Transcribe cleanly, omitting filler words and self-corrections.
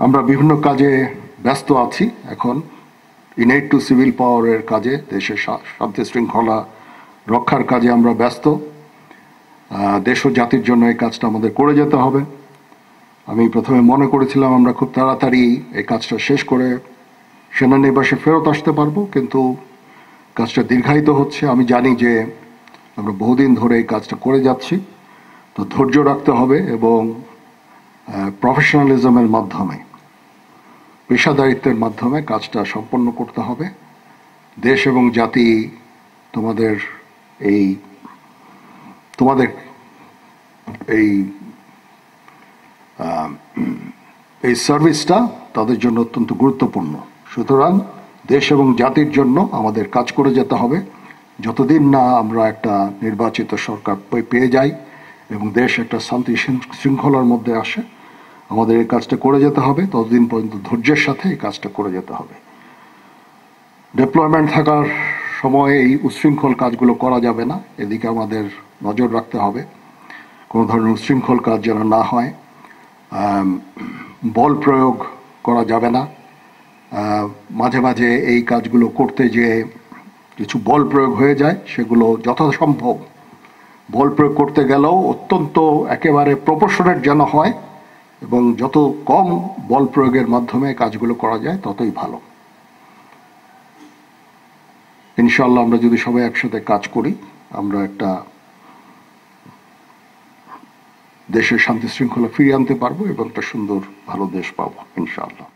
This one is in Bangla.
আমরা বিভিন্ন কাজে ব্যস্ত আছি এখন। ইনেট টু সিভিল পাওয়ারের কাজে, দেশের শান্তি শৃঙ্খলা রক্ষার কাজে আমরা ব্যস্ত। দেশ ও জাতির জন্য এই কাজটা আমাদের করে যেতে হবে। আমি প্রথমে মনে করেছিলাম আমরা খুব তাড়াতাড়ি এই কাজটা শেষ করে সেনানিবাসে ফেরত আসতে পারবো, কিন্তু কাজটা দীর্ঘায়িত হচ্ছে। আমি জানি যে আমরা বহুদিন ধরে এই কাজটা করে যাচ্ছি, তো ধৈর্য রাখতে হবে এবং প্রফেশনালিজমের মাধ্যমে, পেশাদারিত্বের মাধ্যমে কাজটা সম্পন্ন করতে হবে। দেশ এবং জাতি তোমাদের এই তোমাদের এই এই সার্ভিসটা তাদের জন্য অত্যন্ত গুরুত্বপূর্ণ। সুতরাং দেশ এবং জাতির জন্য আমাদের কাজ করে যেতে হবে। যতদিন না আমরা একটা নির্বাচিত সরকার পেয়ে যাই এবং দেশ একটা শান্তি শৃঙ্খলার মধ্যে আসে, আমাদের এই কাজটা করে যেতে হবে। ততদিন পর্যন্ত ধৈর্যের সাথে এই কাজটা করে যেতে হবে। ডিপ্লয়মেন্ট থাকার সময় এই উচ্ছৃঙ্খল কাজগুলো করা যাবে না, এদিকে আমাদের নজর রাখতে হবে কোনো ধরনের উচ্ছৃঙ্খল কাজ যেন না হয়। বল প্রয়োগ করা যাবে না। মাঝে মাঝে এই কাজগুলো করতে যে কিছু বল প্রয়োগ হয়ে যায়, সেগুলো যথাসম্ভব বল প্রয়োগ করতে গেলেও অত্যন্ত একেবারে প্রপোর্শনেট যেন হয়, এবং যত কম বল প্রয়োগের মাধ্যমে কাজগুলো করা যায় ততই ভালো। ইনশাআল্লাহ আমরা যদি সবাই একসাথে কাজ করি, আমরা একটা দেশের শান্তি শৃঙ্খলা ফিরিয়ে আনতে পারবো এবং একটা সুন্দর ভালো দেশ পাবো ইনশাআল্লাহ।